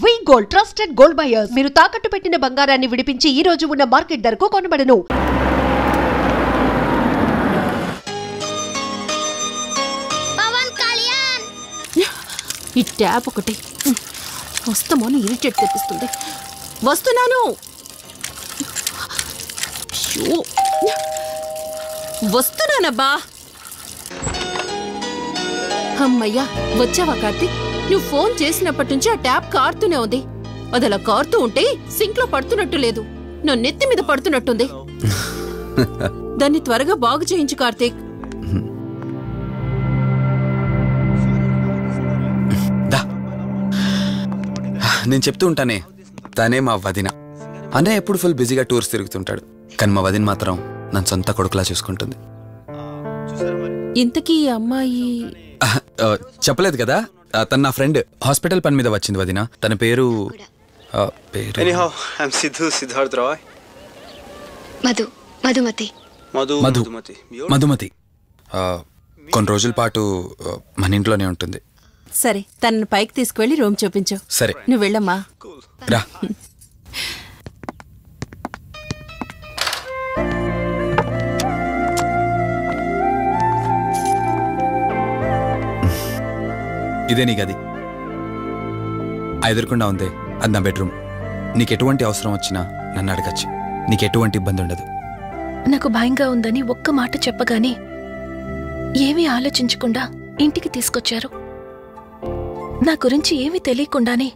వి gold trusted gold buyers మీరు తాకట్టు పెట్టిన బంగారాన్ని విడిపించి ఈ రోజు ఉన్న మార్కెట్ ధరకు కొనబడను. పవన్ కళ్యాణ్ ఈ ట్యాప్ ఒకటి వస్తామని ఇరిటేట్ తెప్పిస్తుంది. వస్తున్నాను. వస్తున్నానబ్బా. అమ్మయ్యా వచ్చావా కార్తీక్? నువ్వు ఫోన్ చేసినప్పటి నుంచి ఆ ట్యాప్ కారుతూనే ఉంది. అది అలా కారుతూ ఉంటే సింక్ లో పడుతున్నట్టు లేదు, నా నెత్తి మీద పడుతున్నట్టుంది. దాన్ని త్వరగా బాగు చేయించు కార్తీక్. నేను చెప్తూ ఉంటానే, తనే మా వదిన. అన్నయ్య ఎప్పుడు ఫుల్ బిజీగా టూర్స్ తిరుగుతుంటాడు, కానీ మా వదిన మాత్రం నన్ను సొంత కొడుకులా చూసుకుంటుంది. ఇంతకీ అమ్మాయి చెప్పలేదు కదా, తన నా ఫ్రెండ్. హాస్పిటల్ పని మీద వచ్చింది వదిన. తన పేరు మధుమతి. కొన్ని రోజుల పాటు మన ఇంట్లోనే ఉంటుంది. సరే, తనను పైకి తీసుకువెళ్ళి రూమ్ చూపించు. సరే, నువ్వు వెళ్ళమ్మా. రా. ఇదే నీ గది. ఎదురుకుండా ఉంది, అది నా బెడ్రూమ్. నీకు ఎటువంటి అవసరం వచ్చినా నన్ను అడగచ్చు. నీకు ఎటువంటి ఇబ్బంది ఉండదు. నాకు భయంగా ఉందని ఒక్క మాట చెప్పగానే ఏమీ ఆలోచించకుండా ఇంటికి తీసుకొచ్చారు. నా గురించి ఏమీ తెలియకుండానే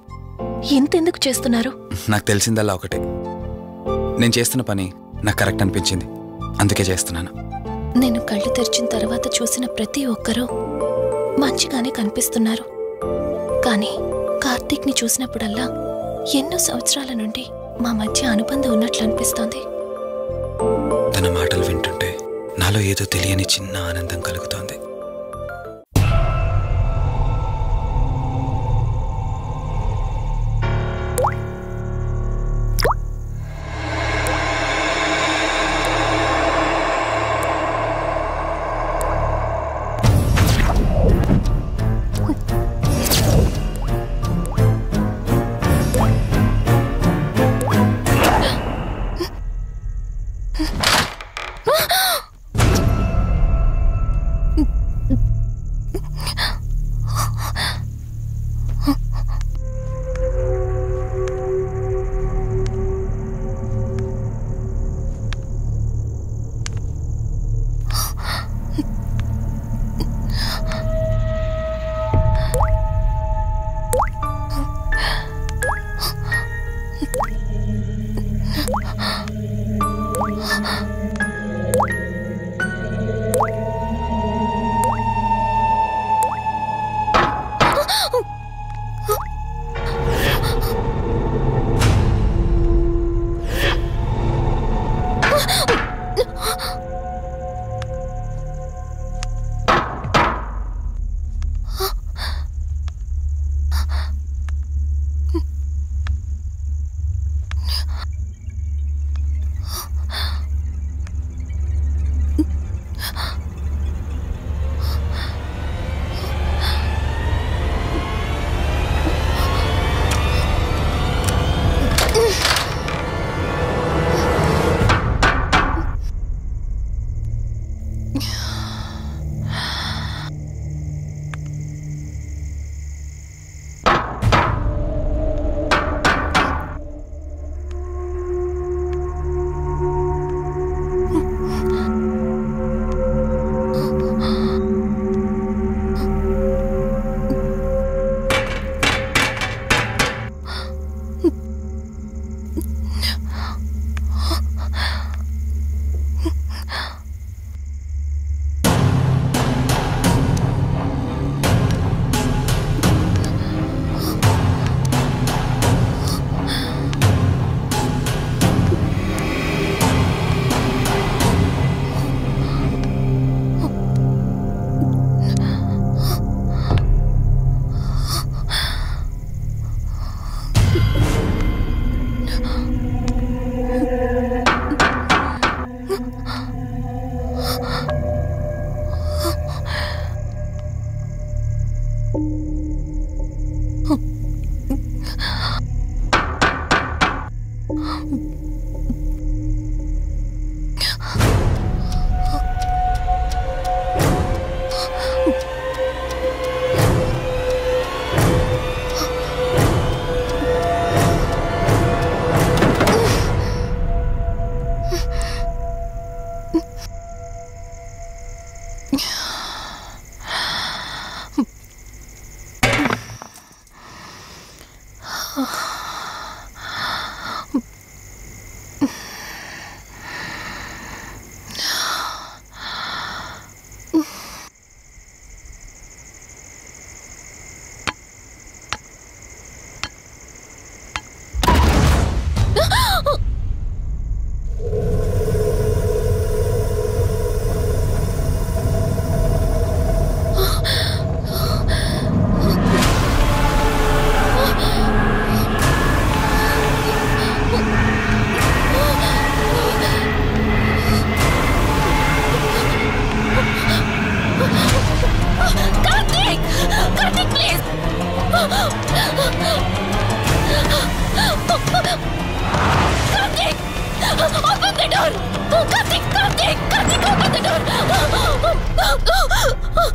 ఎంతెందుకు చేస్తున్నారు? నాకు తెలిసిందల్లా ఒకటే, నేను చేస్తున్న పని నాకు కరెక్ట్ అనిపించింది, అందుకే చేస్తున్నాను. నేను కళ్ళు తెరిచిన తర్వాత చూసిన ప్రతి ఒక్కరూ మంచిగానే కనిపిస్తున్నారు. కానీ కార్తీక్ని చూసినప్పుడల్లా ఎన్నో సంవత్సరాల నుండి మా మధ్య అనుబంధం ఉన్నట్లు అనిపిస్తోంది. తన మాటలు వింటుంటే నాలో ఏదో తెలియని చిన్న ఆనందం కలుగుతోంది.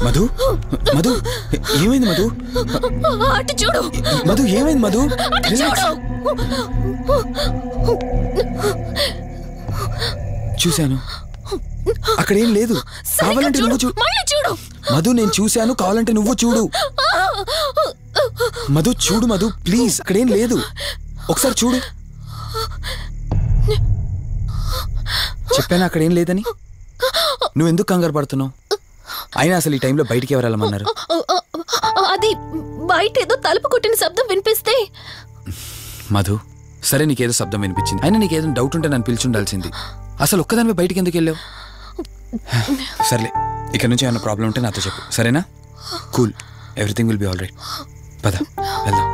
మధు మధు ఏమైంది మధు? అటు చూడు మధు ఏమైంది మధు? చూశాను, అక్కడేం లేదు. కావాలంటే నువ్వు చూడు మధు. నేను చూశాను, కావాలంటే నువ్వు చూడు మధు. చూడు మధు ప్లీజ్, అక్కడేం లేదు. ఒకసారి చూడు. చెప్పాను అక్కడేం లేదని. నువ్వెందుకు కంగారు పడుతున్నావు? అయినా అసలు ఈ టైంలో బయటికి ఎవరు వెళ్ళమన్నారు? అది బయట ఏదో తలుపు కొట్టిన శబ్దం వినిపిస్తే. మధు సరే, నీకేదో శబ్దం వినిపించింది. అయినా నీకేదో డౌట్ ఉంటే నన్ను పిలిచుండాల్సింది. అసలు ఒక్కదానిపై బయటికి ఎందుకు వెళ్ళావు? సర్లే, ఇక్కడ నుంచి ఏమైనా ప్రాబ్లం ఉంటే నాతో చెప్పు, సరేనా? Cool, everything will be all right. పద వెళ్దాం.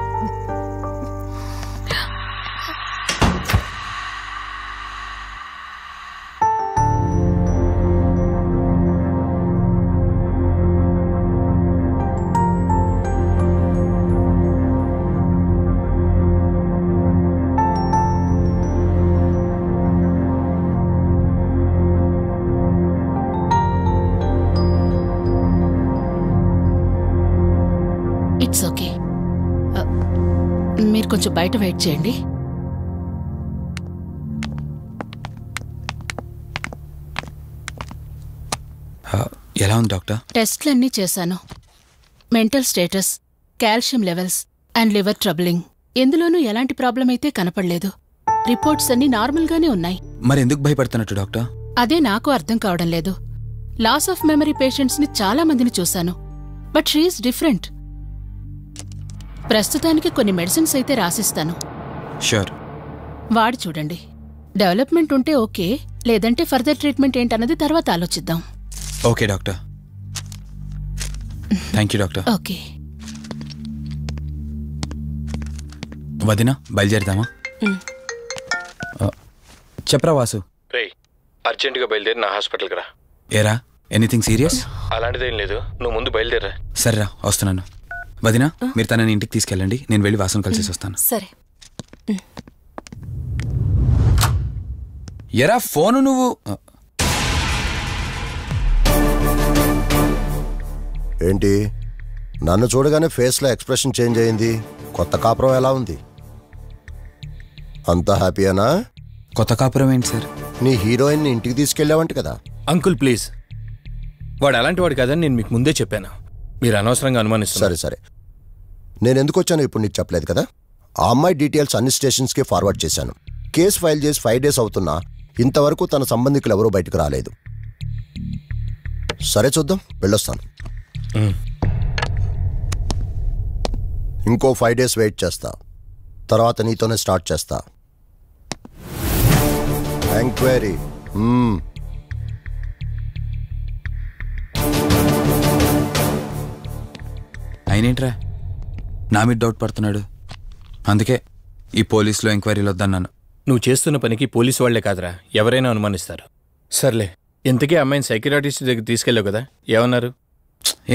It's okay. మీరు కొంచెం బయట వెయిట్ చేయండి. ఎలా ఉంది డాక్టర్? టెస్ట్లన్నీ చేశాను. Mental status, calcium levels and liver troubling, ఎందులోనూ ఎలాంటి ప్రాబ్లం అయితే కనపడలేదు. రిపోర్ట్స్ అన్నీ నార్మల్గానే ఉన్నాయి. మరి ఎందుకు భయపడుతున్నట్టు డాక్టర్? అదే నాకు అర్థం కావడం లేదు. లాస్ ఆఫ్ మెమరీ పేషెంట్స్ని చాలా మందిని చూశాను, బట్ షీఈస్ డిఫరెంట్. ప్రస్తుతానికి కొన్ని మెడిసిన్స్ అయితే రాసిస్తాను. షూర్. వాడి చూడండి. డెవలప్మెంట్ ఉంటే ఓకే, లేదంటే ఫర్దర్ ట్రీట్మెంట్ ఏంటన్నది తర్వాత ఆలోచిద్దాం. Okay doctor. Thank you doctor. Okay. వదినా బయలుదేరుదామా? చెప్పరా వాసు. రేయ్, అర్జెంటుగా బయలుదేరి నా హాస్పిటల్కి రా. ఏరా, ఎనీథింగ్ సీరియస్? అలాంటిదేం లేదు, నువ్వు ముందు బయలుదేరా. సరేరా, వస్తున్నాను. వదినా, మీరు తనని ఇంటికి తీసుకెళ్ళండి, నేను వెళ్ళి వాసును కలిసేసి వస్తాను. సరే. ఎరా ఫోను నువ్వు? ఏంటి, నన్ను చూడగానే ఫేస్లో ఎక్స్ప్రెషన్ చేంజ్ అయింది? కొత్త కాపురం ఎలా ఉంది? అంతా హ్యాపీయేనా? కొత్త కాపురం ఏంటి సార్? నీ హీరోయిన్ని ఇంటికి తీసుకెళ్ళావంట కదా? అంకుల్ ప్లీజ్, వాడు అలాంటి వాడు కాదని నేను మీకు ముందే చెప్పాను. మీరు అనవసరంగా అనుమానిస్తారు. సరే సరే, నేను ఎందుకు వచ్చానో ఇప్పుడు నీకు చెప్పలేదు కదా. ఆ అమ్మాయి డీటెయిల్స్ అన్ని స్టేషన్స్కి ఫార్వర్డ్ చేశాను. కేసు ఫైల్ చేసి 5 days అవుతున్నా ఇంతవరకు తన సంబంధికులు ఎవరూ బయటకు రాలేదు. సరే చూద్దాం, వెళ్ళొస్తాను. ఇంకో 5 days వెయిట్ చేస్తా, తర్వాత నీతోనే స్టార్ట్ చేస్తా ఎంక్వైరీ. అయినేంట్రా నా మీద డౌట్ పడుతున్నాడు? అందుకే ఈ పోలీసులో ఎంక్వైరీలు వద్దన్నాను. నువ్వు చేస్తున్న పనికి పోలీసు వాళ్లే కాదురా, ఎవరైనా అనుమానిస్తారు. సర్లే, ఇంతకీ అమ్మాయిని సైకియాట్రిస్ట్ దగ్గర తీసుకెళ్ళావు కదా, ఏమన్నారు?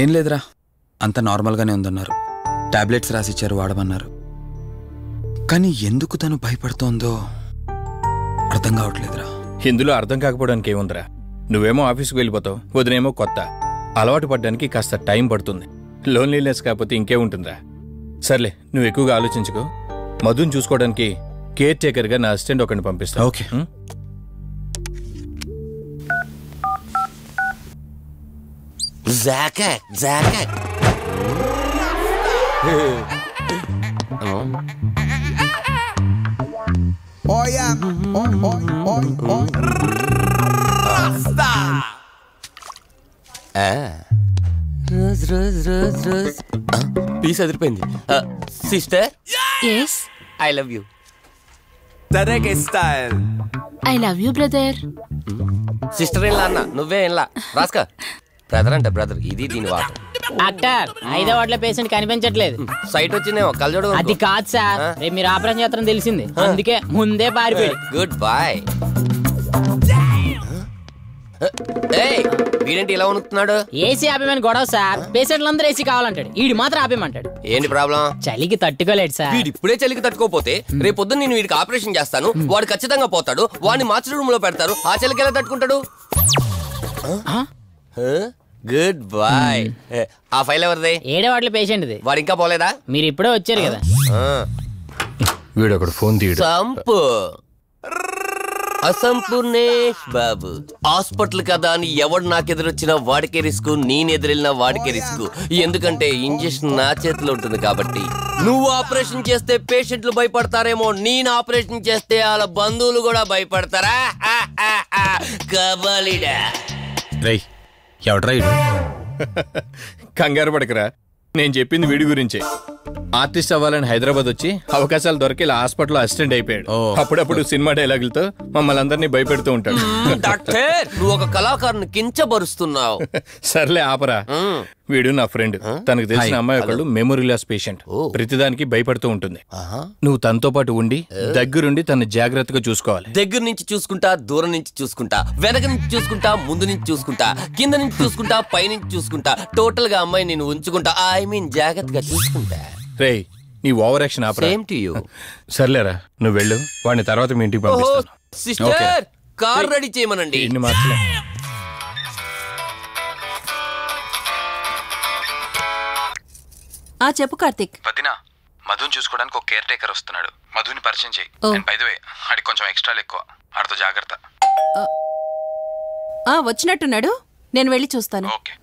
ఏం లేదురా, అంత నార్మల్గానే ఉందన్నారు. టాబ్లెట్స్ రాసిచ్చారు, వాడమన్నారు. కానీ ఎందుకు తను భయపడుతోందో అర్థం కావట్లేదురా. ఇందులో అర్థం కాకపోవడానికి ఏముందిరా? నువ్వేమో ఆఫీస్కి వెళ్ళిపోతావు, వదినేమో కొత్త. అలవాటు పడ్డానికి కాస్త టైం పడుతుంది. లోన్లీనెస్ కాకపోతే ఇంకేముంటుందిరా. సర్లే, నువ్వు ఎక్కువగా ఆలోచించుకో. మధుని చూసుకోవడానికి కేర్ టేకర్గా నా అసిస్టెంట్ ఒకరిని పంపిస్తా. Okay. Rose rose rose rose piece అదిరిపోయింది. Sister, yes I love you. I love you brother. Sister ఏం అన్న, నువ్వే ఏం రాస్కా. బ్రదర్ అంటే బ్రదర్, ఇది దీని వాటర్. డాక్టర్ 5వ వార్డులో పేషెంట్ కనిపించట్లేదు. సైట్ వచ్చిందేమో, కళ్ళజోడు. అది కాదు సార్, రేపు మీరు ఆపరేషన్ చేస్తారని తెలిసింది, అందుకే ముందే పారిపోయి. Good boy. వీడేంటి ఇలా వణుకుతున్నాడు? ఏసీ ఆపేమని గొడవ సార్. పేషెంట్లందరూ ఏసీ కావాలంటాడు, ఈడు మాత్రం ఆపేమంటాడు. ఏంటి ప్రాబ్లం? చలికి తట్టుకోలేడు సార్. వీడు ఇప్పుడే చలికి తట్టుకోపోతే రేపు పొద్దున్న నేను వీడికి ఆపరేషన్ చేస్తాను, వాడు ఖచ్చితంగా పోతాడు, వాడిని మార్చి రూమ్ లో పెడతారు. ఆ చలికి ఎలా తట్టుకుంటాడు? Good boy. ఆ ఫైల్ ఎవరిది? 7వ వార్డులో పేషెంట్ది. వాడు ఇంకా పోలేదా? మీరు ఇప్పుడే వచ్చారు కదా. వీడు ఒకడు ఫోన్ తీయడు. సంపు అసంపూర్ణేష్ బాబు. హాస్పిటల్ కదా అని ఎవడు నాకెదురొచ్చినా వాడికే రిస్క్, నేనెదురెళ్ళినా వాడికే రిస్క్. ఎందుకంటే ఇంజక్షన్ నా చేతిలో ఉంటుంది కాబట్టి. నువ్వు ఆపరేషన్ చేస్తే పేషెంట్లు భయపడతారేమో, నేను ఆపరేషన్ చేస్తే వాళ్ళ బంధువులు కూడా భయపడతారా? కబాలిడా. రేయ్, ఎవడ్రా ఇడు? కంగారు పడకరా, నేను చెప్పింది వీడి గురించే. ఆర్టిస్ట్ అవ్వాలని హైదరాబాద్ వచ్చి అవకాశాలు దొరికి ఇలా హాస్పిటల్లో అసిస్టెంట్ అయిపోయాడు. అప్పుడప్పుడు సినిమా డైలాగులతో మమ్మల్ని అందరినీ భయపెడుతూ ఉంటాడు. డాక్టర్, నువ్వు ఒక కళాకారుని కించబరుస్తున్నావు. సర్లే ఆపరా. వీడు నా ఫ్రెండ్. తనకు తెలిసిన అమ్మాయి ఒకళ్ళు మెమరీ లాస్ పేషెంట్. ప్రతిదానికి భయపడుతూ ఉంటుంది. నువ్వు తనతో పాటు ఉండి దగ్గరుండి తను జాగ్రత్తగా చూసుకోవాలి. దగ్గర నుంచి చూసుకుంటా, దూరం నుంచి చూసుకుంటా, వెనక నుంచి చూసుకుంటా, ముందు నుంచి చూసుకుంటా, కింద నుంచి చూసుకుంటా, పై నుంచి చూసుకుంటా, టోటల్ గా అమ్మాయి నేను ఉంచుకుంటా. ఐ మీన్ జాగ్రత్తగా చూసుకుంటా. రేయ్, నీ over action opera. Same to you. సర్లేరా, నువ్వు వెళ్ళు. వాడిని తర్వాత మీ ఇంటికి పంపిస్తాను. సిస్టర్, కార్ రెడీ చేయమనండి. ఇన్ని మార్చలే. చెప్పు కార్తిక్. వదినా, మధుని చూసుకోవడానికి ఒక కేర్ టేకర్ వస్తున్నాడు. మధుని పరిచయం చేయి. బై ది వే, ఆడికి కొంచెం ఎక్స్ట్రాలు ఎక్కువ, ఆడితో జాగ్రత్త. వచ్చినట్టున్నాడు, నేను వెళ్ళి చూస్తాను. ఓకే.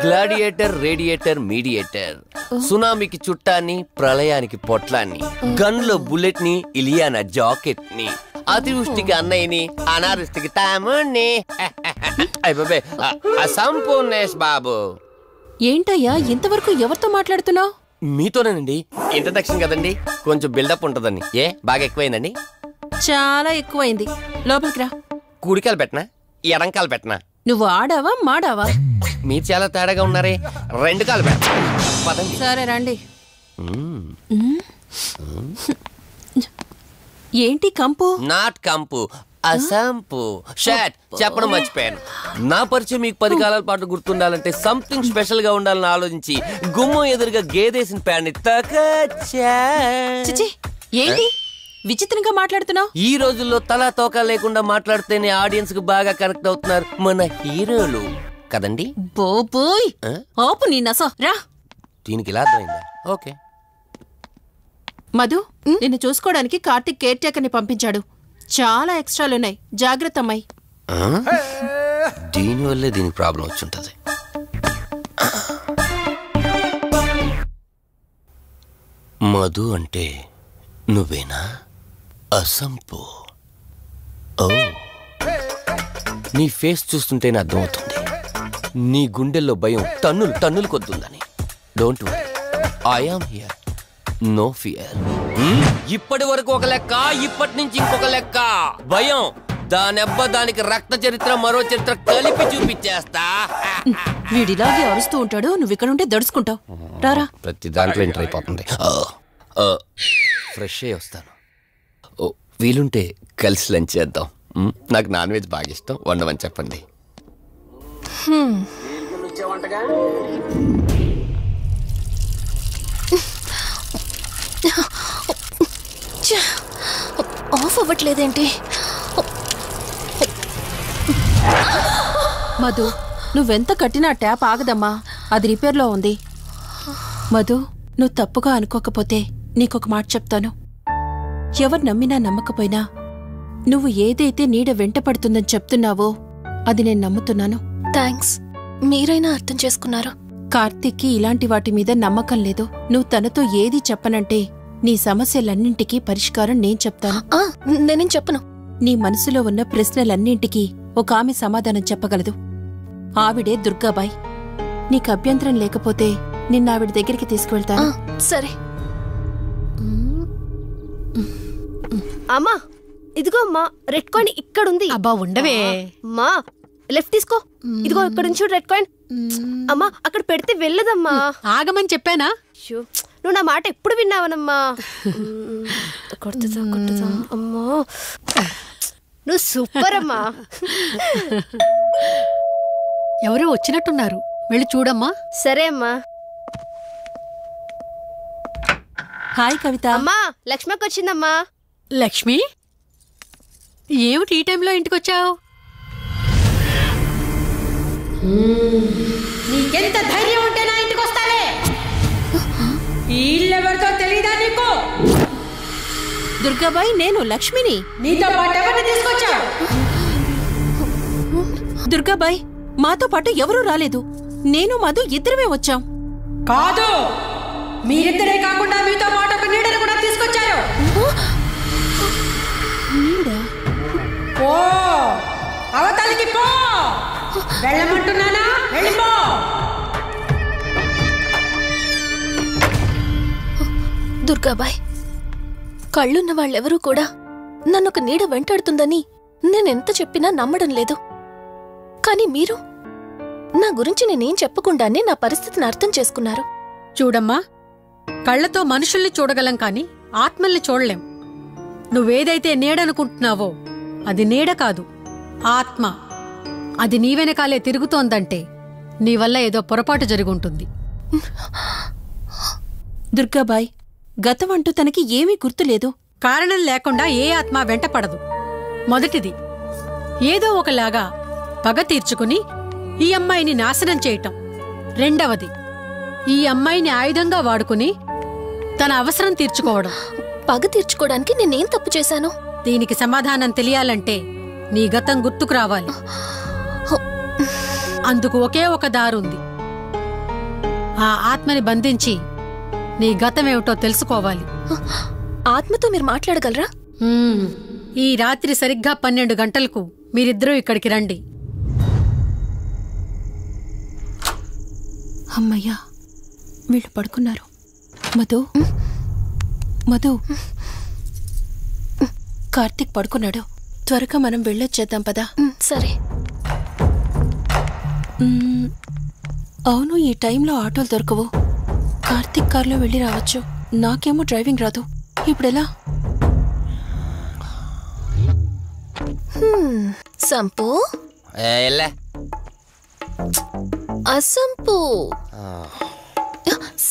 Gladiator, radiator, mediator. సునామీకి చుట్టాన్ని, ప్రళయానికి పొట్లాన్ని, గన్లో బుల్లెట్ ని, ఇలియానా జాకెట్ ని, అతివృష్టికి అన్నయ్యని, అనావృష్టికి తమ్ముణ్ణి. అసంపూర్ణేష్ బాబు. ఏంటయ్యా ఇంతవరకు ఎవరితో మాట్లాడుతున్నావు? మీతోనేనండి. ఇంట్రడక్షన్ కదండి, కొంచెం బిల్డప్ ఉంటదండి. బాగా ఎక్కువైందండి? చాలా ఎక్కువైంది. లోపలికి రా. కుడికాలు పెట్టనా, ఎడంకాలు పెట్టనా? నువ్వు ఆడావా మాడావా? మీరు చాలా తేడాగా ఉన్నారే. 2 కాలు పెట్ట. సరే రండి. ఏంటి కంపు? నాట్ కంపు, అసంపు. షాట్ చెప్పడం మర్చిపోయాను. నా పరిచయం మీకు 10 కాలాల పాటు గుర్తుండాలంటే సంథింగ్ స్పెషల్ గా ఉండాలని ఆలోచించి గుమ్మం ఎదురుగా గేదేసిన ప్యాడ్ని తకచ్చా. ఏంటి విచిత్రంగా మాట్లాడుతున్నావు? ఈ రోజుల్లో తలా తోక లేకుండా మాట్లాడితేనే ఆడియన్స్ కు బాగా కనెక్ట్ అవుతున్నారు మన హీరోలు కదండి. బోబోయ్, ఆపు నీ నస. రా. దీనికి ఇలా అర్థమైందా? ఓకే. మధు, నిన్ను చూసుకోవడానికి కార్తిక్ కేర్ టేకర్ ని పంపించాడు. చాలా ఎక్స్ట్రాలున్నాయి, జాగ్రత్త అమ్మాయి. దీనివల్లే దీనికి ప్రాబ్లం వచ్చుంటది. మధు అంటే నువ్వేనా? అసంపు. ఓ, నీ ఫేస్ చూస్తుంటేనే అర్థమవుతుంది నీ గుండెల్లో భయం టన్నులు టన్నులు కొద్దుందని. Don't worry, I am here, no fear. ఇప్పటి వరకు ఒక లెక్క, ఇప్పటి నుంచి ఇంకొక లెక్క. భయం దానెబ్బ, దానికి రక్త చరిత్ర, మరో చరిత్ర కలిపి చూపించేస్తా. వీడిలాగే అరుస్తూ ఉంటాడు, నువ్వు ఇక్కడ ఉంటే దడుచుకుంటావు. రారా. ప్రతి దాంట్లో ఎంటర్ అయిపోతుంది. ఫ్రెష్ అయ్యి వస్తాను. వీలుంటే కలిసి లంచ్ చేద్దాం. నాకు నాన్ వెజ్ బాగా ఇష్టం, వండమని చెప్పండి. ఆఫ్ అవ్వట్లేదేంటి? మధు, నువ్వెంత కట్టినా ట్యాప్ ఆగదమ్మా, అది రిపేర్లో ఉంది. మధు, నువ్వు తప్పుగా అనుకోకపోతే నీకొక మాట చెప్తాను. ఎవరు నమ్మినా నమ్మకపోయినా నువ్వు ఏదైతే నీడ వెంట పడుతుందని చెప్తున్నావో అది నేను నమ్ముతున్నాను. థ్యాంక్స్, మీరైనా అర్థం చేసుకున్నారు. కార్తీక్కి ఇలాంటి వాటి మీద నమ్మకం లేదు. నువ్వు తనతో ఏది చెప్పనంటే నీ సమస్యలన్నింటికీ పరిష్కారం నేను చెప్తాను. నేనేం చెప్పను. నీ మనసులో ఉన్న ప్రశ్నలన్నింటికీ ఒక ఆమె సమాధానం చెప్పగలదు. ఆవిడే దుర్గాబాయ్. నీకు అభ్యంతరం లేకపోతే నిన్నావిడ దగ్గరికి తీసుకువెళ్తాను. సరే. అమ్మా ఇదిగో అమ్మా, రెడ్ కాయిన్ ఇక్కడుంది. అబ్బా ఉండవే అమ్మా, లెఫ్ట్ తీసుకో. ఇదిగో ఇక్కడ నుంచి రెడ్ కాయిన్. అమ్మా అక్కడ పెడితే వెళ్ళదమ్మా. ఆగమని చెప్పానా? నువ్వు నా మాట ఎప్పుడు విన్నావనమ్మా? కొడుతుందా అమ్మా, నువ్వు సూపర్ అమ్మా. ఎవరో వచ్చినట్టున్నారు, వెళ్ళి చూడమ్మా. సరే అమ్మా. హాయ్ కవిత. అమ్మా లక్ష్మకి వచ్చిందమ్మా. లక్ష్మి, ఏమిటి ఈ టైంలో ఇంటికొచ్చావు? నీకెంత ధైర్యం ఉంటే నా ఇంటికి వస్తావే? ఇల్లెవరితో తెలీదా నీకు? దుర్గాబాయ్, నేను లక్ష్మిని. నీతో పాటు ఎవరిని తీసుకొచ్చావు? దుర్గాబాయ్, మాతో పాటు ఎవరూ రాలేదు. నేను మధు ఇద్దరమే వచ్చాం. కాదు, మీరిద్దరే కాకుండా మీతో పాటు ఒక నీడను కూడా తీసుకొచ్చారు. ఓ అవతలికి పో. వెళ్ళమంటున్నానా? వెళ్ళిపో. దుర్గాబాయ్, కళ్ళున్న వాళ్ళెవరూ కూడా నన్నొక నీడ వెంటాడుతుందని నేనెంత చెప్పినా నమ్మడం లేదు. కానీ మీరు నా గురించి నేనేం చెప్పకుండానే నా పరిస్థితిని అర్థం చేసుకున్నారు. చూడమ్మా, కళ్ళతో మనుషుల్ని చూడగలం కాని ఆత్మల్ని చూడలేం. నువ్వేదైతే నీడనుకుంటున్నావో అది నీడ కాదు, ఆత్మ. అది నీ వెనకాలే తిరుగుతోందంటే నీ వల్ల ఏదో పొరపాటు జరుగుంటుంది. దుర్గాబాయ్, గతం అంటూ తనకి ఏమీ గుర్తులేదు. కారణం లేకుండా ఏ ఆత్మ వెంటపడదు. మొదటిది, ఏదో ఒకలాగా పగ తీర్చుకుని ఈ అమ్మాయిని నాశనం చేయటం. రెండవది, ఈ అమ్మాయిని ఆయుధంగా వాడుకుని తన అవసరం తీర్చుకోవడం. పగ తీర్చుకోవడానికి నేనేం తప్పు చేశాను? దీనికి సమాధానం తెలియాలంటే నీ గతం గుర్తుకు రావాలి. అందుకు ఒకే ఒక దారుంది. ఆ ఆత్మని బంధించి నీ గతమేమిటో తెలుసుకోవాలి. ఆత్మతో మీరు మాట్లాడగలరా? ఈ రాత్రి సరిగ్గా 12 గంటలకు మీరిద్దరూ ఇక్కడికి రండి. అమ్మయ్యా, వీళ్ళు పడుకున్నారు. మధు, మధు, కార్తీక్ పడుకున్నాడు. త్వరగా మనం వెళ్ళొచ్చేద్దాం పదా. సరే. అవును, ఈ టైంలో ఆటోలు దొరకవు. కార్తీక్ కార్లో వెళ్ళి రావచ్చు. నాకేమో డ్రైవింగ్ రాదు. ఇప్పుడెలా? సంపు, అసంపు,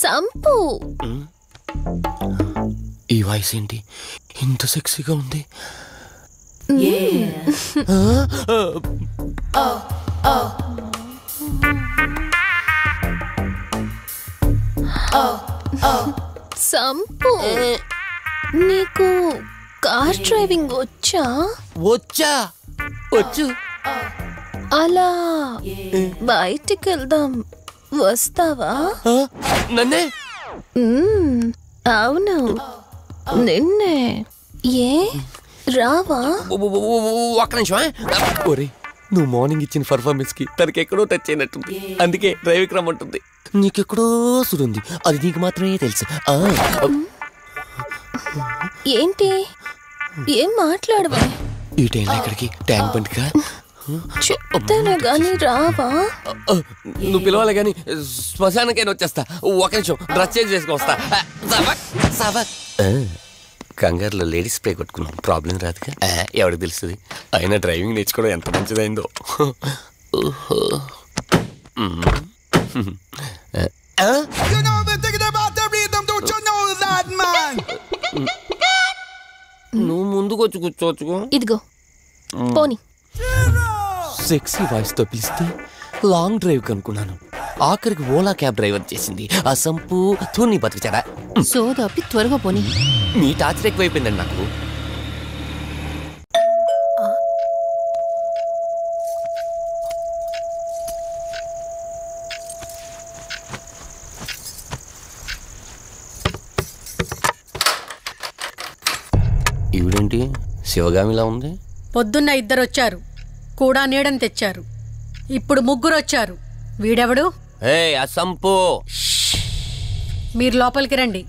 సంపు. ఈ వాయిస్ ఏంటి ఇంత సెక్సీగా ఉంది? సంపు, నీకు కార్ డ్రైవింగ్ వచ్చా? వచ్చా, వచ్చు. అలా బయటికి వెళ్దాం, వస్తావా? నన్నే? అవును, నిన్నే. ఏ రావా? ఒక్క నిమిషం. ఒరే, నువ్వు మార్నింగ్ ఇచ్చిన పర్ఫార్మెన్స్ కి తనకి ఎక్కడో టచ్ అయినట్టుంది. అందుకే డ్రైవింగ్ రమ్మంటుంది. నీకెక్కడో సుడుంది, అది నీకు మాత్రమే తెలుసు. ఏంటి, ఏం మాట్లాడవా? ఈ టైంలో ఇక్కడికి ట్యాంక్ బండ్కా? చెప్తాను గాని రావా? నువ్వు పిలవాలి గాని శ్మశానకైనా వచ్చేస్తా. ఒక నిమిషం డ్రెస్ చేంజ్ చేసుకుని వస్తా. కంగారులో లేడీస్ స్ప్రే కొట్టుకున్నాం, ప్రాబ్లం రాదుగా. ఎవరికి తెలుస్తుంది? అయినా డ్రైవింగ్ నేర్చుకోవడం ఎంత మంచిదైందో. నువ్వు ముందుకు వచ్చి కూర్చోవచ్చు. ఇదిగో పోనీ. సెక్సీ వాయిస్ తో పిలిస్తే లాంగ్ డ్రైవ్ కనుక్కున్నాను. ఆఖరికి ఓలా క్యాబ్ డ్రైవర్ చేసింది ఆ సంపు. తూని బతికిచాడా? సోదాపి త్వరగా పోనీ. మీ టార్చర్ ఎక్కువైపోయిందండి నాకు. ఈవిడేంటి శివగామిలా ఉంది? పొద్దున్న 2 వచ్చారు, కూడా నీడని తెచ్చారు. ఇప్పుడు 3 వచ్చారు. వీడెవడు? అసంపు. మీరు లోపలికి రండి.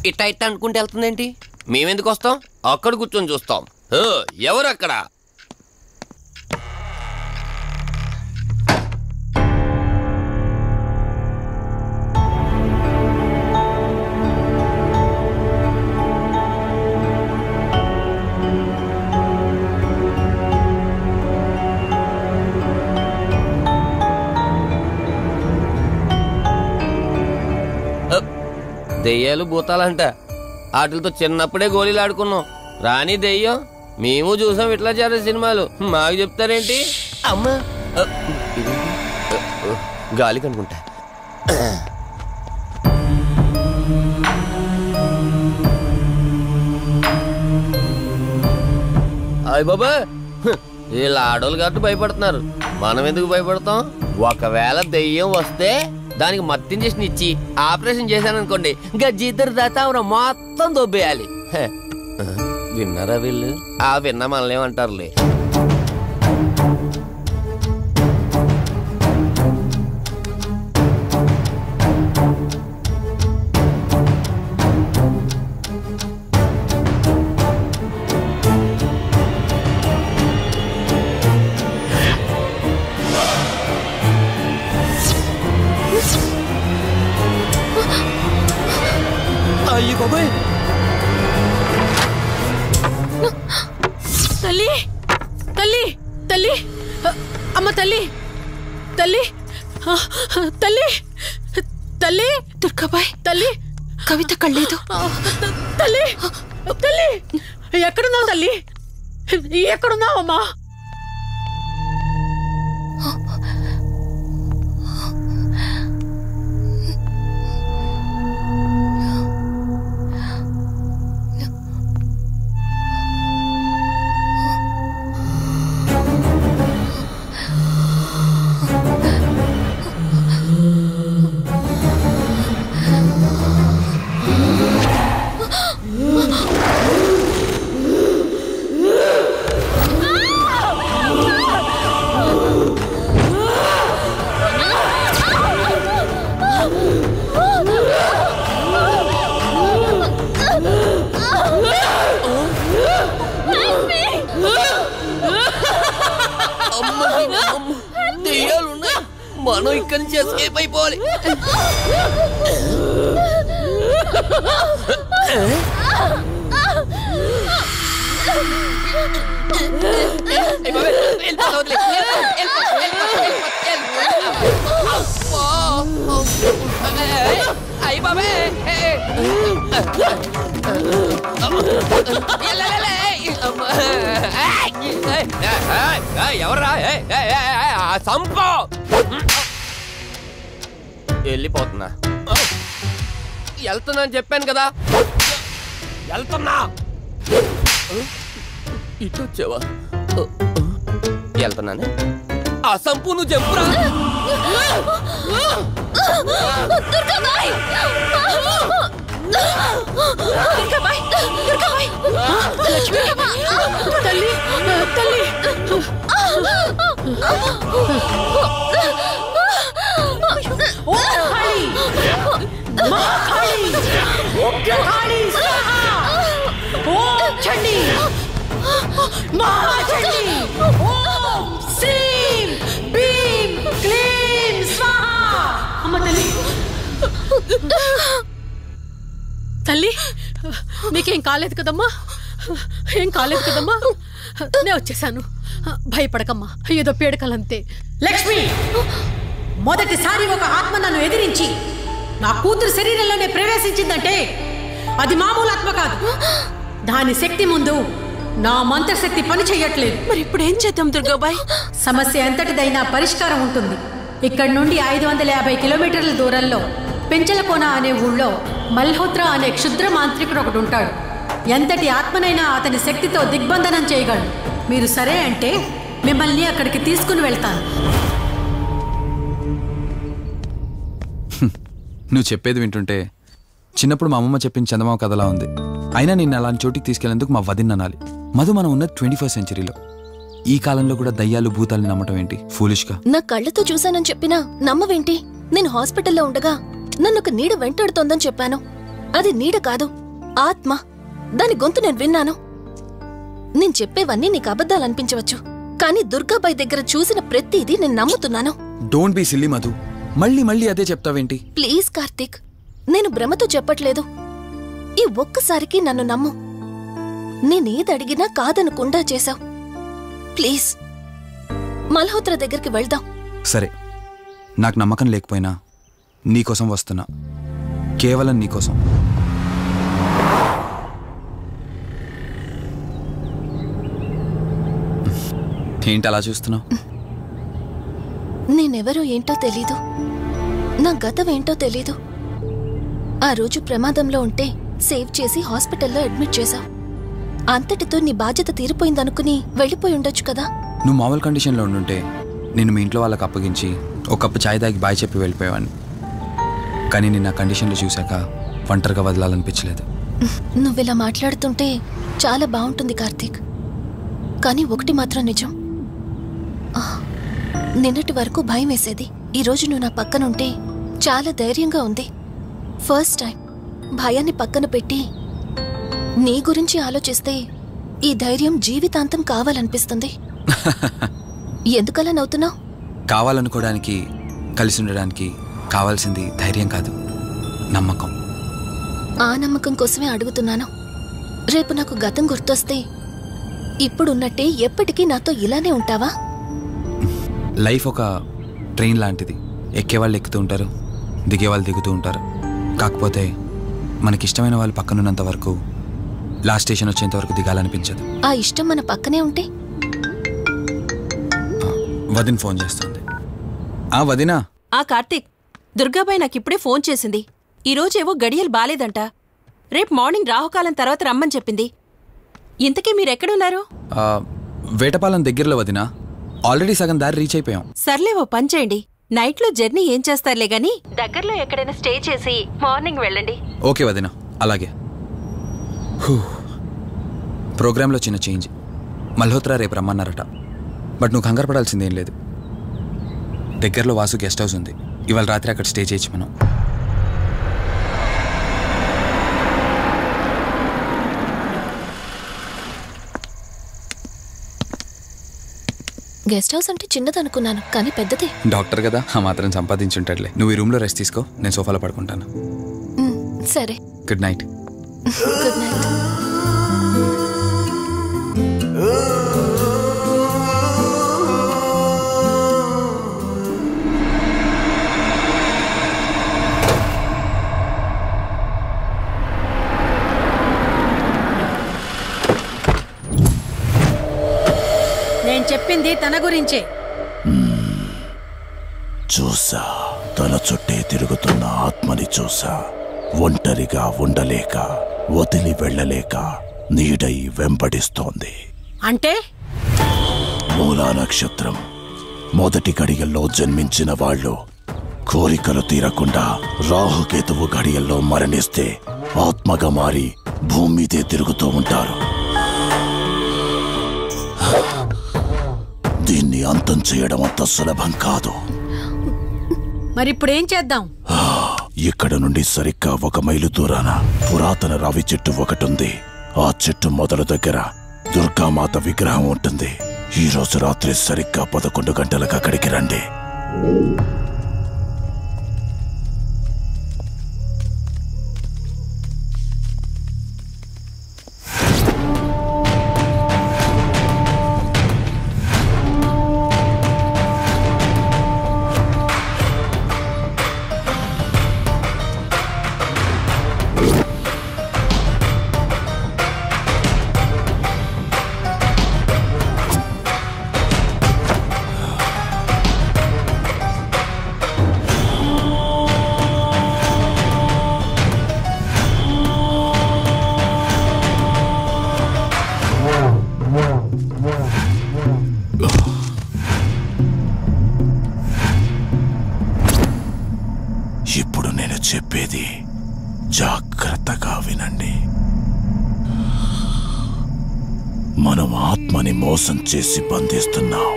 ఇట్ట అనుకుంటే వెళ్తుందేంటి? మేమెందుకు వస్తాం? అక్కడ కూర్చొని చూస్తాం. ఎవరు అక్కడ? దెయ్యాలు భూతాలంట. వాటితో చిన్నప్పుడే గోళీలు ఆడుకున్నాం. రాని దెయ్యం మేము చూసాం ఇట్లా చేరే సినిమాలు. మాకు చెప్తారేంటి? అమ్మా గాలి కనుకుంటా. అయ్య బాబా, వీళ్ళ ఆడోళ్ళు కాబట్టి భయపడుతున్నారు. మనం ఎందుకు భయపడతాం? ఒకవేళ దెయ్యం వస్తే దానికి మత్తు ఇంజెక్షన్ ఇచ్చి ఆపరేషన్ చేశాననుకోండి, ఇంకా జీతరు దాతావరం మొత్తం దొబ్బేయాలి. విన్నారా వీళ్ళు? విన్నా మనల్ని ఏమంటారులే. అయ్యి బాబాయ్, తల్లి తల్లి తల్లి, అమ్మ తల్లి తల్లి తల్లి తల్లి, దుర్గాబాయ్ తల్లి కవిత కళ్ళేదు. తల్లి తల్లి, ఎక్కడున్నావు తల్లి? ఎక్కడున్నావమ్మా? దెయ్యాలున్నాయి, మనం ఇక్కడి నుంచి ఎస్కేప్ అయిపోవాలి. ఎవరా? సంపో. వెళ్ళిపోతున్నా. వెళ్తున్నా అని చెప్పాను కదా. వెళ్తున్నా. ఇటు వచ్చావా? వెళ్తున్నాను. ఆ సంపు నువ్వు చెప్పురా. తల్లి తల్లి, తల్లి నీకేం కాలేదు కదమ్మా? ఏం కాలేదు కదమ్మా? నేను వచ్చేసాను, భయపడకమ్మా. ఏదో పీడకలంతే. లక్ష్మి, మొదటిసారి ఒక ఆత్మ నన్ను ఎదిరించి నా కూతురు శరీరంలోనే ప్రవేశించిందంటే అది మామూలు ఆత్మ కాదు. దాని శక్తి ముందు నా మంత్రశక్తి పని చెయ్యట్లేదు. మరి ఇప్పుడు ఏం చేద్దాం దుర్గాబాయ్? సమస్య ఎంతటిదైనా పరిష్కారం ఉంటుంది. ఇక్కడ నుండి 550 కిలోమీటర్ల దూరంలో పెంచలకోన అనే ఊళ్ళో మల్హోత్రా అనే క్షుద్ర మాంత్రికుడు ఒకడు ఉంటాడు. ఎంతటి ఆత్మనైనా అతని శక్తితో దిగ్బంధనం చేయగలడు. మీరు సరే అంటే మిమ్మల్ని అక్కడికి తీసుకుని వెళ్తాను. నువ్వు చెప్పేది వింటుంటే చిన్నప్పుడు మా అమ్మమ్మ చెప్పిన చందమామ కథలా ఉంది. అయినా నిన్ను అలాంటి చోటికి తీసుకెళ్లేందుకు మా వదిన అనాలి. మధు, మనం ఉన్నది 21st సెంచరీలో. ఈ కాలంలో కూడా దయ్యాలు భూతాల్ని నమ్మటం ఏంటి ఫూలిష్గా? నా కళ్ళతో చూశానని చెప్పినా నమ్మవేంటి? నేను హాస్పిటల్లో ఉండగా నన్ను ఒక నీడ వెంటాడుతోందని చెప్పాను. అది నీడ కాదు, ఆత్మ. దాని గొంతు నేను విన్నాను. నేను చెప్పేవన్నీ నీకు అబద్ధాలనిపించవచ్చు, కానీ దుర్గాబాయి దగ్గర చూసిన ప్రతిదీ నేను నమ్ముతున్నాను. Don't be silly Madhu. మళ్ళీ మళ్ళీ అదే చెప్తావేంటి? ప్లీజ్ కార్తీక్, నేను భ్రమతో చెప్పట్లేదు. ఈ ఒక్కసారికి నన్ను నమ్ము. నేనేదడిగినా కాదనకుండా చేశావు. ప్లీజ్, మల్హోత్రా దగ్గరికి వెళ్దాం. సరే, నాకు నమ్మకం లేకపోయినా నీకోసం వస్తున్నా. కేవలం నీకోసం. ఏంటి అలా చూస్తున్నావు? నేనెవరో ఏంటో తెలీదు, నా గతం ఏంటో తెలీదు. ఆ రోజు ప్రమాదంలో ఉంటే సేవ్ చేసి హాస్పిటల్లో అడ్మిట్ చేశావు. అంతటితో నీ బాధ్యత తీరిపోయిందనుకుని వెళ్ళిపోయి ఉండొచ్చు కదా. నువ్వు మామూలు కండిషన్లో ఉండుంటే నేను మీ ఇంట్లో వాళ్ళకి అప్పగించి ఒక కప్పు ఛాయ్ తాగి బాయ్ చెప్పి వెళ్ళిపోయేవాడిని. కానీ నేను ఆ కండిషన్లో చూశాక ఒంటరిగా వదలాలనిపించలేదు. నువ్విలా మాట్లాడుతుంటే చాలా బాగుంటుంది కార్తీక్, కానీ ఒకటి మాత్రం నిజం. నిన్నటి వరకు భయం వేసేది. ఈరోజు నువ్వు నా పక్కనుంటే చాలా ధైర్యంగా ఉంది. ఫస్ట్ టైం భయాన్ని పక్కన పెట్టి నీ గురించి ఆలోచిస్తే ఈ ధైర్యం జీవితాంతం కావాలనిపిస్తుంది. ఎందుకలా నవ్వుతున్నావు? కావాలనుకోవడానికి, కలిసి ఉండడానికి కావాల్సింది ధైర్యం కాదు, నమ్మకం. ఆ నమ్మకం కోసమే అడుగుతున్నాను. రేపు నాకు గతం గుర్తొస్తే ఇప్పుడున్నట్టే ఎప్పటికీ నాతో ఇలానే ఉంటావా? లైఫ్ ఒక ట్రైన్ లాంటిది. ఎక్కేవాళ్ళు ఎక్కుతూ ఉంటారు, దిగేవాళ్ళు దిగుతూ ఉంటారు. కాకపోతే మనకిష్టమైన వాళ్ళు పక్కనున్నంత వరకు లాస్ట్ స్టేషన్ వచ్చేంత వరకు దిగాలనిపించదు. ఆ ఇష్టం మన పక్కనే ఉంటే? వదిన ఫోన్ చేస్తుంది. వదినా. కార్తీక్, దుర్గాబాయి నాకిప్పుడే ఫోన్ చేసింది. ఈరోజేవో గడియలు బాలేదంట. రేపు మార్నింగ్ రాహుకాలం తర్వాత రమ్మని చెప్పింది. ఇంతకీ మీరెక్కడున్నారు? వేటపాలెం దగ్గరలో వదినా. ఆల్రెడీ సగం దారి రీచ్ అయిపోయాం. సర్లే, ఓ పని చేయండి. నైట్లో జర్నీ ఏం చేస్తారులే గాని దగ్గరలో ఎక్కడైనా స్టే చేసి మార్నింగ్ వెళ్ళండి. ఓకే వదినా, అలాగే. ప్రోగ్రాంలో చిన్న చేంజ్. మల్హోత్రా రేపు రమ్మన్నారట. బట్ నువ్వు కంగారు పడాల్సిందేం లేదు. దగ్గరలో వాసు గెస్ట్ హౌస్ ఉంది. ఇవాళ రాత్రి అక్కడ స్టే చేయొచ్చు మనం. గెస్ట్ హౌస్ అంటే చిన్నదనుకున్నాను, కానీ పెద్దదే. డాక్టర్ కదా, ఆ మాత్రం సంపాదించుంటాడులే. నువ్వు ఈ రూమ్లో రెస్ట్ తీసుకో, నేను సోఫాలో పడుకుంటాను. సరే, గుడ్ నైట్. Good night. నేను చెప్పింది తన గురించే. చూసా, తన చుట్టే తిరుగుతున్న ఆత్మని చూసా. ఒంటరిగా ఉండలేక, వదిలి వెళ్ళలేక నీడై వెంబడిస్తోంది. అంటే మూలా నక్షత్రం మొదటి గడియల్లో జన్మించిన వాళ్ళు కోరికలు తీరకుండా రాహుకేతువు గడియల్లో మరణిస్తే ఆత్మగా మారి భూమి మీదే తిరుగుతూ ఉంటారు. దీన్ని అంతం చేయడం అంత సులభం కాదు. మరిప్పుడేం చేద్దాం? ఇక్కడ నుండి సరిగ్గా 1 మైలు దూరాన పురాతన రావి చెట్టు ఒకటుంది. ఆ చెట్టు మొదలు దగ్గర దుర్గామాత విగ్రహం ఉంటుంది. ఈ రోజు రాత్రి సరిగ్గా 11 గంటలకు అక్కడికి రండి. జాగ్రత్తగా వినండి. మనం ఆత్మని మోసం చేసి బంధిస్తున్నాం.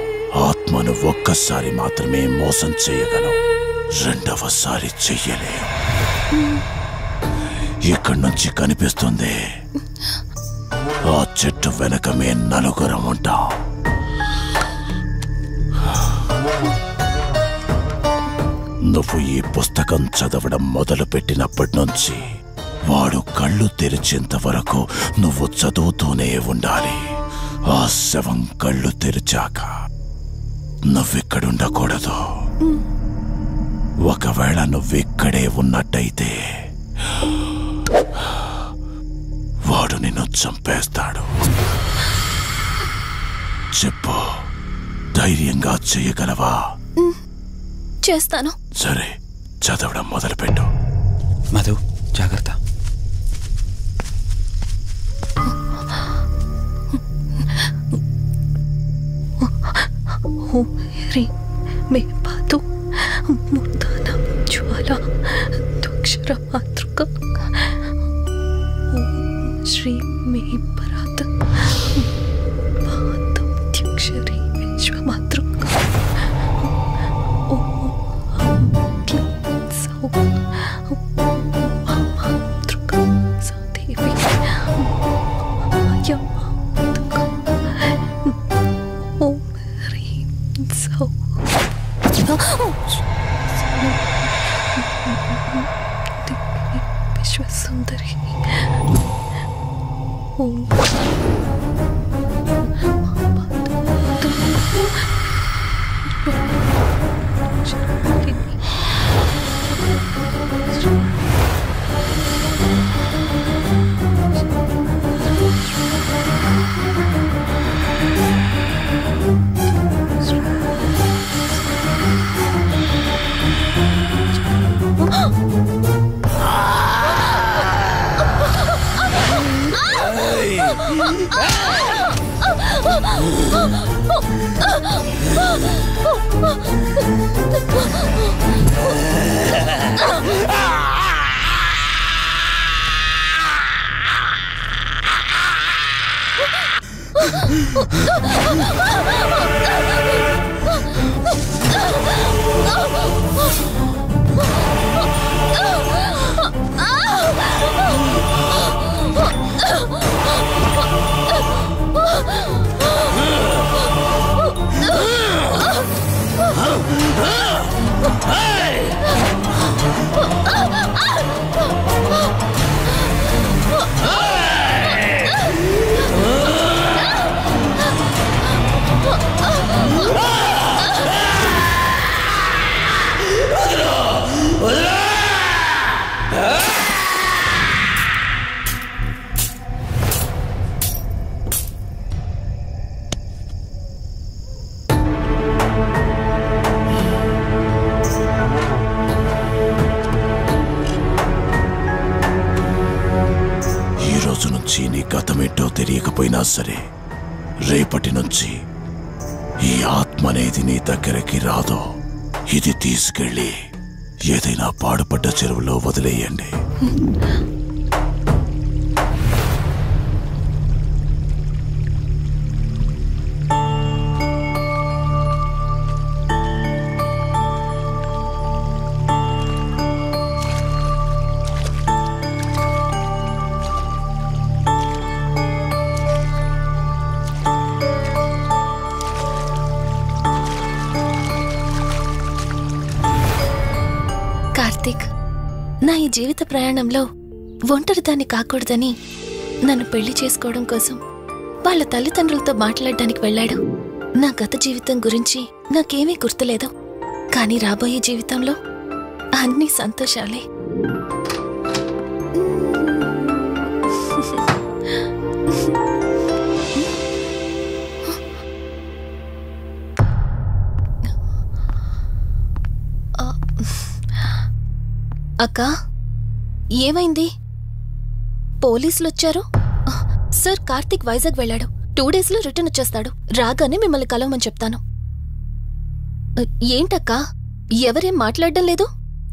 ఆత్మను ఒక్కసారి మాత్రమే మోసం చేయగలం, రెండవసారి చెయ్యలేం. ఇక్కడి నుంచి కనిపిస్తుంది, ఆ చెట్టు వెనకమే నలుగురం ఉంటాం. నువ్వు ఈ పుస్తకం చదవడం మొదలుపెట్టినప్పటి నుంచి వాడు కళ్ళు తెరిచేంత వరకు నువ్వు చదువుతూనే ఉండాలి. ఆ శవం కళ్ళు తెరిచాక నువ్విక్కడుండకూడదు. ఒకవేళ నువ్విక్కడే ఉన్నట్టయితే వాడు నిన్ను చంపేస్తాడు. చెప్పు, ధైర్యంగా చేయగలవా? చేస్తాను. సరే, చదవడం మొదలుపెట్టు. మధు, జాగ్రత్త. మే పాతు మూర్ధన జ్వాల దుక్షర మాతృక శ్రీ మే పరాత పాతం త్యక్షరి విశ్వమాతృక మాతృక సాదేవి ఓం హ్రీం సౌ విశ్వసుందరి ఓం తెలియకపోయినా సరే, రేపటి నుంచి ఈ ఆత్మ అనేది నీ దగ్గరికి రాదు. ఇది తీసుకెళ్ళి ఏదైనా పాడుపడ్డ చెరువులో వదిలేయండి. నా ఈ జీవిత ప్రయాణంలో ఒంటరిదాన్ని కాకూడదని నన్ను పెళ్లి చేసుకోవడం కోసం వాళ్ళ తల్లిదండ్రులతో మాట్లాడడానికి వెళ్ళాడు. నా గత జీవితం గురించి నాకేమీ గుర్తులేదు, కానీ రాబోయే జీవితంలో అన్ని సంతోషాలే. అక్క, ఏమైంది? పోలీసులు వచ్చారు. సార్, కార్తీక్ వైజాగ్ వెళ్ళాడు. 2 డేస్లో రిటర్న్ వచ్చేస్తాడు. రాగానే మిమ్మల్ని కలవమని చెప్తాను. ఏంటక్కా, ఎవరేం మాట్లాడడం లేదు?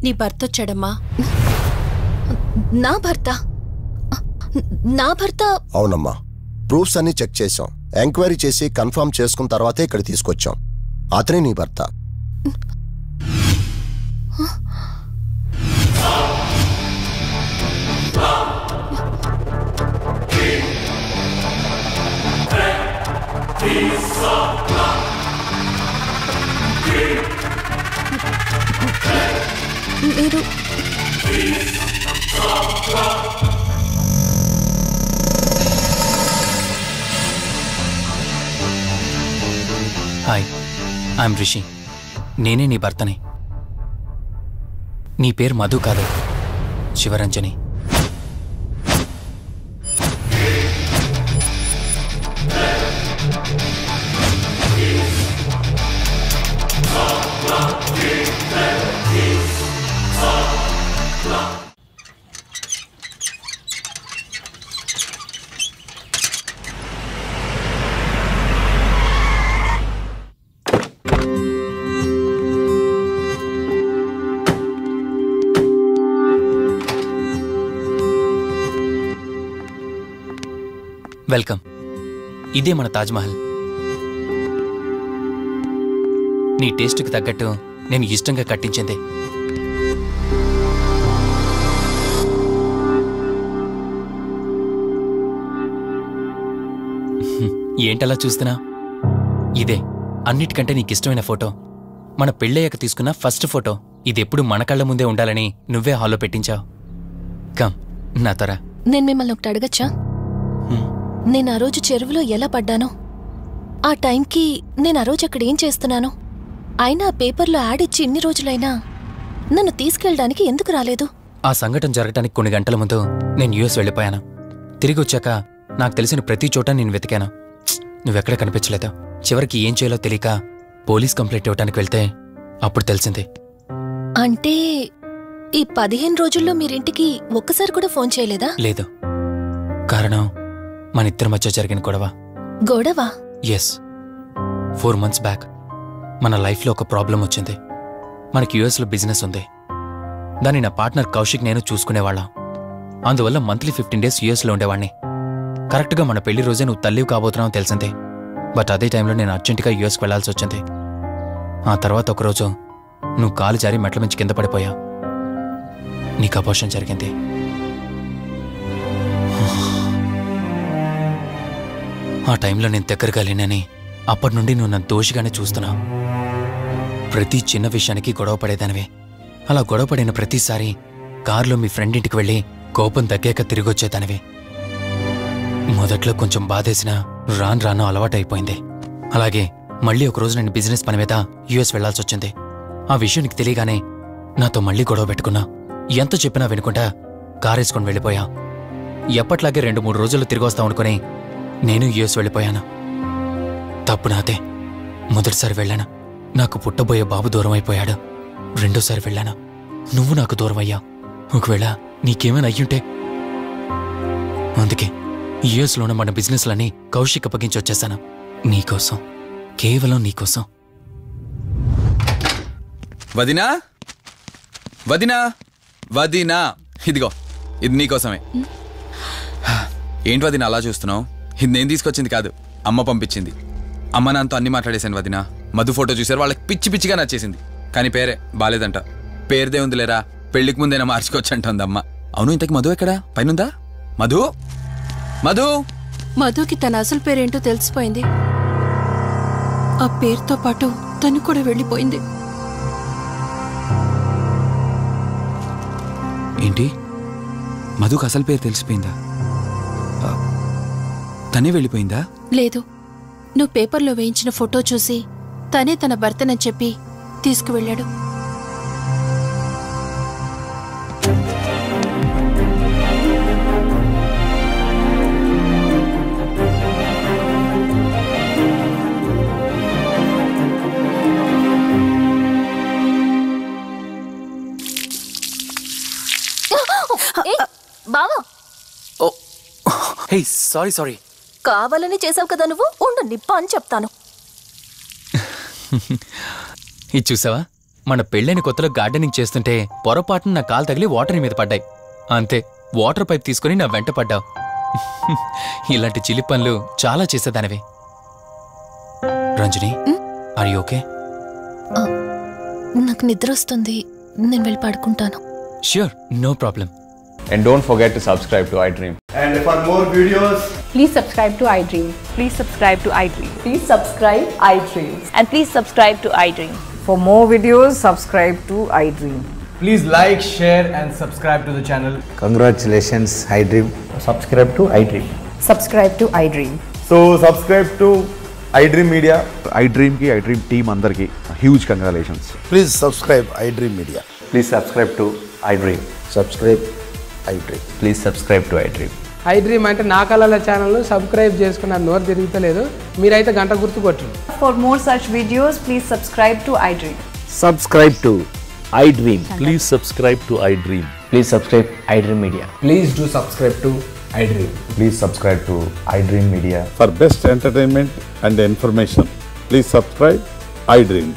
నీ భర్త వచ్చాడమ్మా. నా భర్త నా భర్త అవునమ్మా, ప్రూఫ్స్ అన్ని చెక్ చేశాం. ఎంక్వైరీ చేసి కన్ఫర్మ్ చేసుకున్న తర్వాతే ఇక్కడ తీసుకొచ్చాం. అతనే నీ భర్త. మీరు హాయ్, ఐఎమ్ రిషి. నేనే నీ భర్తని. నీ పేరు మధు కాదు, శివరంజని. వెల్కమ్. ఇదే మన తాజ్మహల్. నీ టేస్ట్కి తగ్గట్టు నేను ఇష్టంగా కట్టించింది. ఏంటలా చూస్తున్నా? ఇదే అన్నిటికంటే నీకిష్టమైన ఫోటో. మన పెళ్ళయ్యాక తీసుకున్న ఫస్ట్ ఫోటో. ఇదెప్పుడు మన కళ్ళ ముందే ఉండాలని నువ్వే హాల్లో పెట్టించావు. కమ్ నా తర. నేను మిమ్మల్ని ఒకటి అడగచ్చా? నేను ఆ రోజు చెరువులో ఎలా పడ్డానో, ఆ టైంకి నేను ఆ రోజు అక్కడ ఏం చేస్తున్నాను, అయినా ఆ పేపర్లో యాడ్ ఇచ్చి ఇన్ని రోజులైనా నన్ను తీసుకెళ్ళడానికి ఎందుకు రాలేదు? ఆ సంఘటన జరగటానికి కొన్ని గంటల ముందు నేను యుఎస్ వెళ్ళిపోయాను. తిరిగి వచ్చాక నాకు తెలిసిన ప్రతి చోట నేను వెతికాను. నువ్వెక్కడ కనిపించలేదు. చివరికి ఏం చేయాలో తెలియక పోలీస్ కంప్లైంట్ ఇవ్వడానికి వెళ్తే అప్పుడు తెలిసింది. అంటే ఈ 15 రోజుల్లో మీరింటికి ఒక్కసారి కూడా ఫోన్ చేయలేదా? లేదు. కారణం మన ఇద్దరి మధ్య జరిగిన గొడవ. గొడవ? ఎస్. 4 months బ్యాక్ మన లైఫ్లో ఒక ప్రాబ్లం వచ్చింది. మనకి యుఎస్లో బిజినెస్ ఉంది. దాన్ని నా పార్ట్నర్ కౌశిక్ నేను చూసుకునేవాళ్ళం. అందువల్ల మంత్లీ 15 days యుఎస్లో ఉండేవాణ్ణి. కరెక్ట్గా మన పెళ్లి రోజే నువ్వు తల్లివి కాబోతున్నావు తెలిసింది. బట్ అదే టైంలో నేను అర్జెంటుగా యుఎస్కి వెళ్లాల్సి వచ్చింది. ఆ తర్వాత ఒకరోజు నువ్వు కాలు జారి మెట్ల మించి కింద పడిపోయావు. నీకు అబార్షన్ జరిగింది. ఆ టైంలో నేను దగ్గరగా లేనని అప్పటి నుండి నువ్వు నన్ను దోషిగానే చూస్తున్నావు. ప్రతి చిన్న విషయానికి గొడవ పడేదానివే. అలా గొడవ పడిన ప్రతిసారి కారులో మీ ఫ్రెండ్ ఇంటికి వెళ్ళి కోపం తగ్గాక తిరిగొచ్చేదానివే. మొదట్లో కొంచెం బాధేసినా రాను అలవాటైపోయింది. అలాగే మళ్ళీ ఒకరోజు నేను బిజినెస్ పని మీద యుఎస్ వెళ్లాల్సి వచ్చింది. ఆ విషయం నీకు తెలియగానే నాతో మళ్ళీ గొడవ పెట్టుకున్నా. ఎంత చెప్పినా వినుకుంటా కారేసుకొని వెళ్ళిపోయా. ఎప్పట్లాగే 2-3 రోజుల్లో తిరిగి వస్తావు అనుకుని నేను యుఎస్ వెళ్ళిపోయాను. తప్పు నాదే. మొదటిసారి వెళ్ళాను, నాకు పుట్టబోయే బాబు దూరం అయిపోయాడు. రెండోసారి వెళ్ళాను, నువ్వు నాకు దూరం అయ్యా. ఒకవేళ నీకేమైనా అయ్యుంటే. అందుకే యుఎస్లో ఉన్న మన బిజినెస్లన్నీ కౌశిక్ అప్పగించి వచ్చేసాను. నీకోసం, కేవలం నీకోసం. వదినా, వదినా, వదినా, ఇదిగో ఇది నీకోసమే. ఏంటి వదినా అలా చూస్తున్నావు? ఇది నేను తీసుకొచ్చింది కాదు, అమ్మ పంపించింది. అమ్మ నాన్నతో అన్ని మాట్లాడేశాను వదినా. మధు ఫోటో చూసారు, వాళ్ళకి పిచ్చిగా నచ్చేసింది. కానీ పేరే బాలేదంట. పేరుదే ఉందిలేరా, పెళ్లికి ముందైనా మార్చుకోవచ్చు అంటుంది అమ్మ. అవును, ఇంతకి మధు ఎక్కడా? పైనుందా? మధు, మధు. మధుకి తన అసలు పేరేంటో తెలిసిపోయింది. ఆ పేరుతో పాటు తను కూడా వెళ్ళిపోయింది. ఏంటి? మధుకు అసలు పేరు తెలిసిపోయిందా? తనే వెళ్ళిపోయిందా? లేదు, నువ్వు పేపర్లో వేయించిన ఫోటో చూసి తనే తన భర్తనని చెప్పి తీసుకువెళ్ళాడు. బావా, హే, సారీ. కావాలని చేసావు కదా నువ్వు. ఉండు, నిప్ప అని చెప్తాను. ఇది చూసావా? మన పెళ్ళైన కొత్తలో గార్డెనింగ్ చేస్తుంటే పొరపాటున నా కాలు తగిలి వాటర్ మీద పడ్డాయి. అంతే, వాటర్ పైప్ తీసుకుని నా వెంట పడ్డావు. ఇలాంటి చిలి పనులు చాలా చేసేదానివి. Ranjani, are you okay? నాకు నిద్ర వస్తుంది, నేను వెళ్ళి పడుకుంటాను. Sure, no problem. And don't forget to subscribe to iDream. And for more videos, please subscribe to iDream. Please subscribe to iDream. Please subscribe iDream. And please subscribe to iDream. For more videos, subscribe to iDream. please like, share and subscribe to the channel. Congratulations, iDream. Subscribe to iDream. Subscribe to iDream. So subscribe to iDream Media. iDream ki iDream team andarki huge congratulations. Please subscribe iDream Media. Please subscribe to iDream. Subscribe iDream. Please subscribe to iDream. iDream అంటే నా కళల channel subscribe చేసుకున్న నోరు తిరుగుతలేదు. మీరైతే గంట గుర్తు కొట్టండి. For more such videos, please subscribe to iDream. Subscribe to iDream. Please subscribe to iDream. Please subscribe iDream Media. Please do subscribe to iDream. Please subscribe to iDream Media. For best entertainment and information, please subscribe iDream.